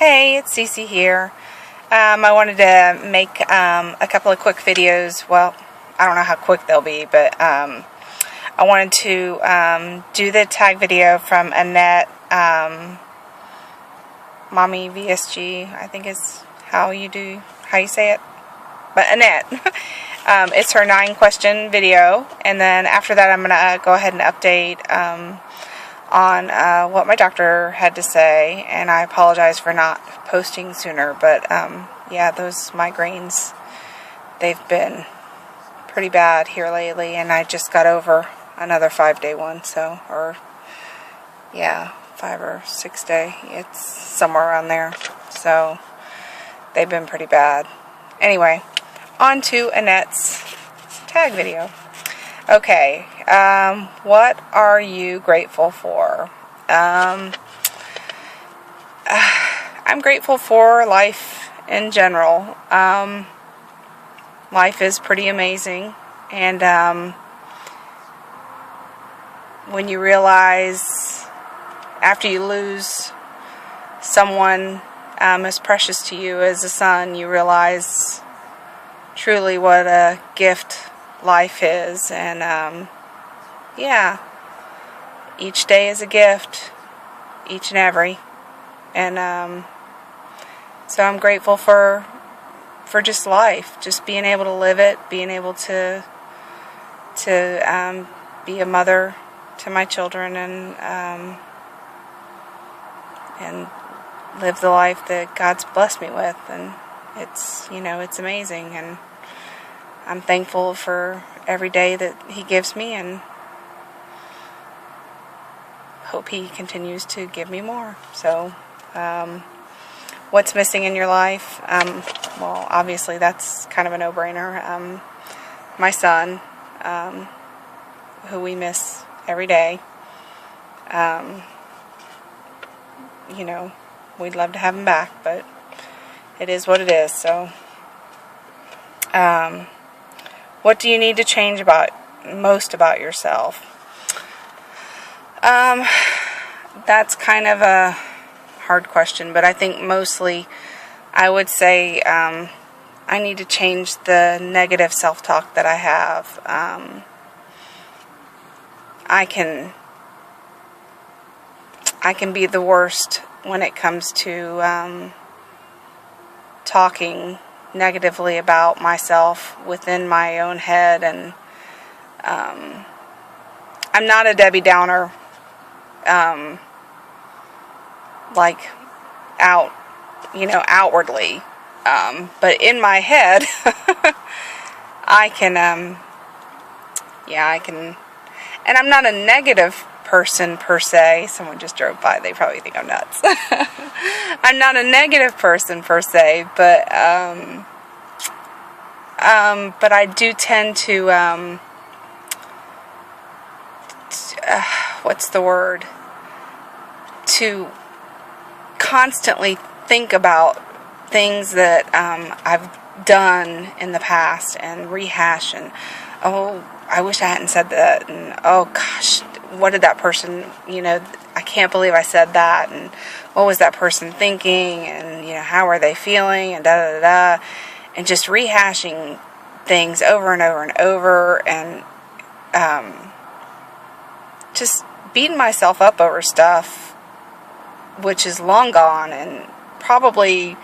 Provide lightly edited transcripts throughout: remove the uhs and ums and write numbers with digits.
Hey, it's Cece here. I wanted to make a couple of quick videos. Well, I don't know how quick they'll be, but I wanted to do the tag video from Annette, Mommy VSG, I think is how you say it. But Annette, it's her 9-question video, and then after that I'm going to go ahead and update on what my doctor had to say, and I apologize for not posting sooner, but yeah, those migraines, they've been pretty bad here lately, and I just got over another 5-day one, so, or yeah, 5 or 6 day, it's somewhere around there, so they've been pretty bad. Anyway, on to Annette's tag video. Okay, what are you grateful for? I'm grateful for life in general. Life is pretty amazing, and when you realize after you lose someone as precious to you as a son, you realize truly what a gift life is, and yeah, each day is a gift, each and every, and so I'm grateful for just life, just being able to live it, being able to be a mother to my children, and live the life that God's blessed me with, and it's, you know, it's amazing, and I'm thankful for every day that He gives me, and hope He continues to give me more. So, what's missing in your life? Well, obviously that's kind of a no-brainer. My son, who we miss every day. You know, we'd love to have him back, but it is what it is. So, what do you need to change most about yourself? That's kind of a hard question, but I think mostly I would say I need to change the negative self-talk that I have. I can be the worst when it comes to talking negatively about myself within my own head, and I'm not a Debbie Downer, like outwardly, but in my head I can and I'm not a negative person per se. Someone just drove by, they probably think I'm nuts. I'm not a negative person per se, but I do tend to what's the word? To constantly think about things that I've done in the past and rehash, and oh, I wish I hadn't said that, and oh gosh, what did that person, I can't believe I said that, and what was that person thinking, and how are they feeling, and da da da, and just rehashing things over and over and over, and just beating myself up over stuff which is long gone and probably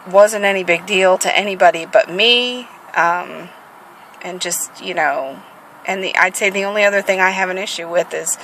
wasn't any big deal to anybody but me, and just, and I'd say the only other thing I have an issue with is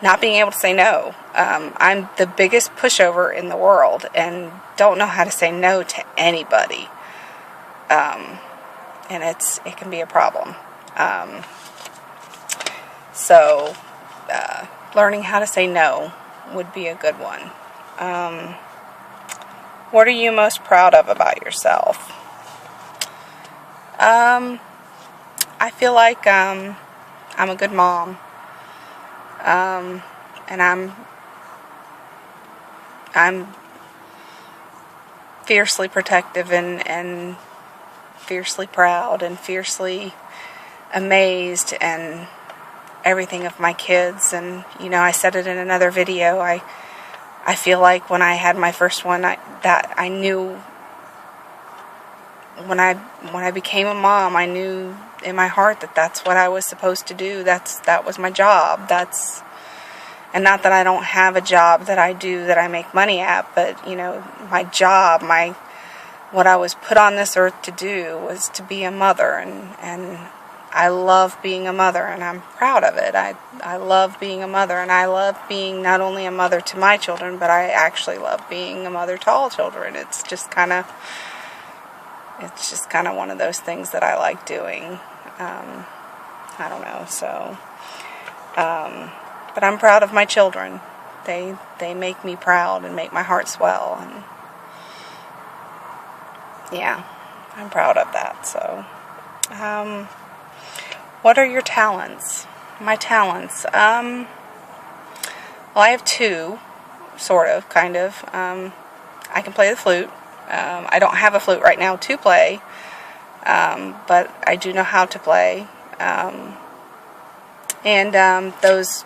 not being able to say no. I'm the biggest pushover in the world and don't know how to say no to anybody, and it can be a problem. So learning how to say no would be a good one. What are you most proud of about yourself? I feel like I'm a good mom, and I'm fiercely protective and fiercely proud and fiercely amazed and everything of my kids. And I said it in another video, I I feel like when I had my first one, that I knew when I became a mom, I knew in my heart that that's what I was supposed to do. That was my job. And not that I don't have a job that I do that I make money at, but you know, my job, what I was put on this earth to do was to be a mother, and I love being a mother, and I'm proud of it. I love being a mother, and I love being not only a mother to my children, but I actually love being a mother to all children. It's just kind of one of those things that I like doing. I don't know, so, but I'm proud of my children. They make me proud and make my heart swell, and yeah, I'm proud of that. So, what are your talents? My talents, well, I have two, sort of, kind of. I can play the flute. I don't have a flute right now to play, but I do know how to play. And those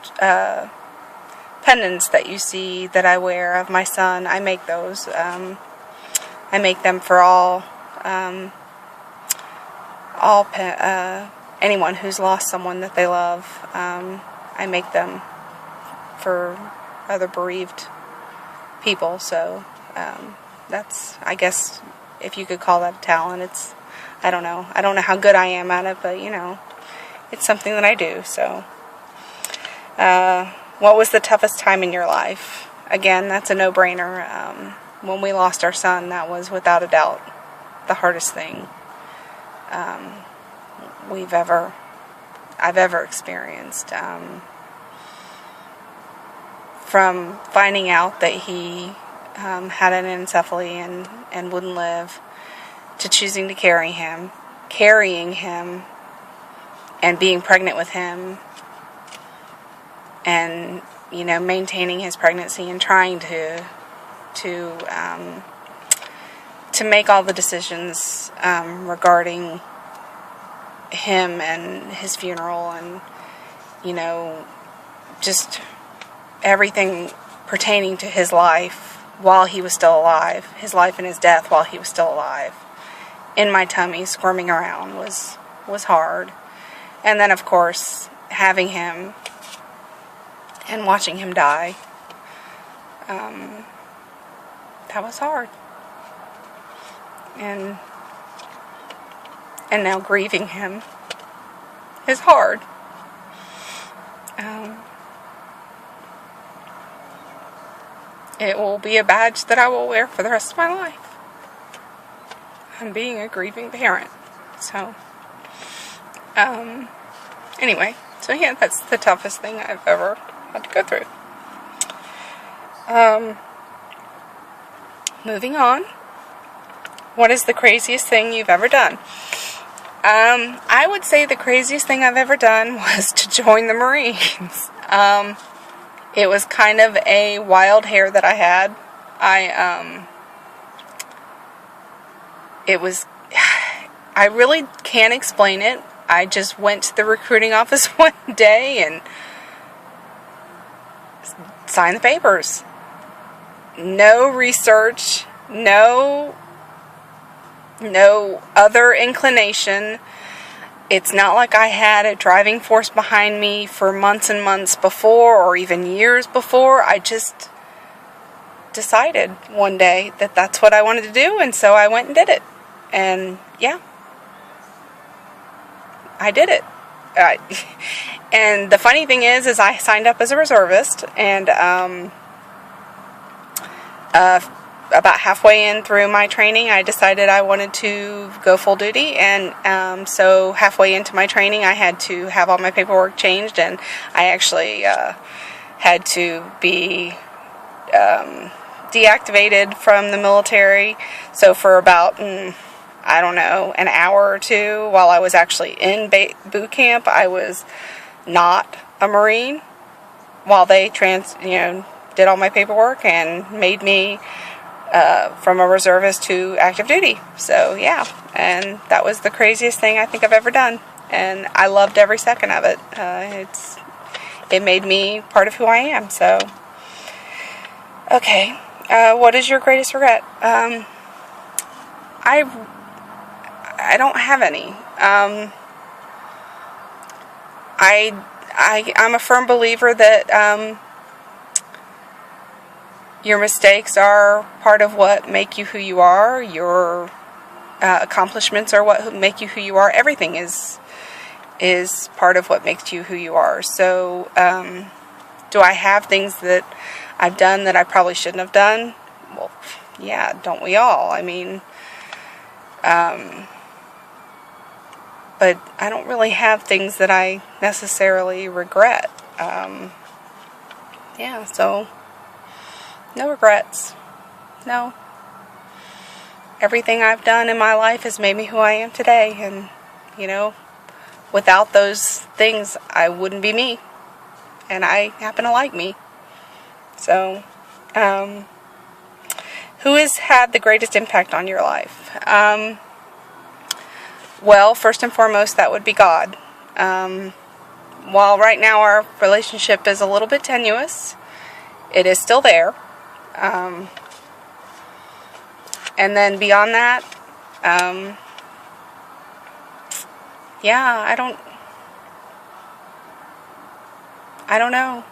pendants that you see that I wear of my son, I make those. I make them for anyone who's lost someone that they love. I make them for other bereaved people. So that's, I guess, if you could call that a talent. I don't know how good I am at it, but you know, it's something that I do. So what was the toughest time in your life? Again, that's a no-brainer. When we lost our son, that was without a doubt the hardest thing I've ever experienced. From finding out that he had an anencephaly and wouldn't live, to choosing to carrying him, and being pregnant with him, and you know, maintaining his pregnancy and trying to make all the decisions regarding him and his funeral, and you know, just everything pertaining to his life while he was still alive, his life and his death while he was still alive, in my tummy, squirming around, was hard. And then of course having him and watching him die, that was hard. And now grieving him is hard. It will be a badge that I will wear for the rest of my life. I'm being a grieving parent. So, anyway, so yeah, that's the toughest thing I've ever had to go through. Moving on. What is the craziest thing you've ever done? I would say the craziest thing I've ever done was to join the Marines. It was kind of a wild hair that I had. I really can't explain it. I just went to the recruiting office one day and signed the papers. No research, no other inclination. It's not like I had a driving force behind me for months and months before, or even years before. I just decided one day that that's what I wanted to do, and so I went and did it. And yeah, I did it. And the funny thing is I signed up as a reservist, and about halfway in through my training, I decided I wanted to go full duty, and so halfway into my training, I had to have all my paperwork changed, and I actually had to be deactivated from the military. So for about, I don't know, an hour or two while I was actually in boot camp, I was not a Marine, while they did all my paperwork and made me from a reservist to active duty. So yeah, and that was the craziest thing I think I've ever done, and I loved every second of it. It made me part of who I am. So Okay. What is your greatest regret? I don't have any. I'm a firm believer that your mistakes are part of what make you who you are. Your accomplishments are what make you who you are. Everything is part of what makes you who you are. So, do I have things that I've done that I probably shouldn't have done? Well, yeah, don't we all? I mean, but I don't really have things that I necessarily regret. Yeah, so no regrets. No. Everything I've done in my life has made me who I am today, and, you know, without those things, I wouldn't be me, and I happen to like me. So, who has had the greatest impact on your life? Well, first and foremost, that would be God. While right now our relationship is a little bit tenuous, it is still there. And then beyond that, yeah, I don't know.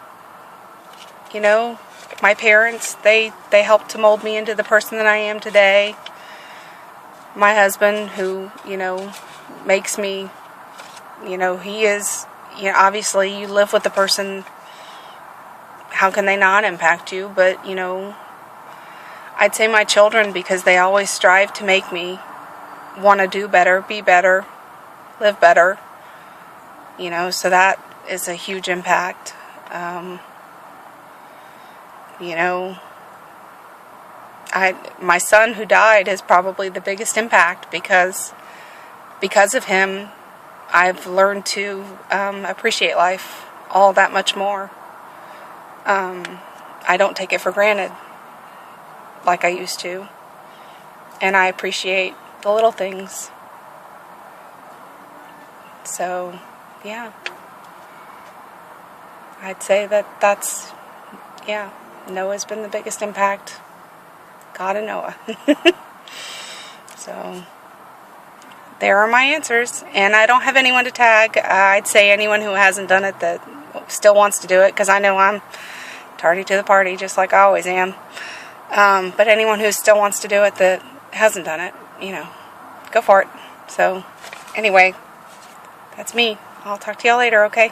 You know, my parents, they helped to mold me into the person that I am today. My husband, who, you know, makes me, you know, he is, you know, obviously you live with the person, how can they not impact you? But, you know, I'd say my children, because they always strive to make me want to do better, be better, live better, you know, so that is a huge impact. You know, my son who died is probably the biggest impact, because of him, I've learned to appreciate life all that much more. I don't take it for granted like I used to, and I appreciate the little things. So, yeah, I'd say that's, yeah, Noah's been the biggest impact. God and Noah. So, there are my answers, and I don't have anyone to tag. I'd say anyone who hasn't done it that still wants to do it, because I know I'm tardy to the party, just like I always am. But anyone who still wants to do it that hasn't done it, you know, go for it. So, anyway, that's me. I'll talk to y'all later, okay?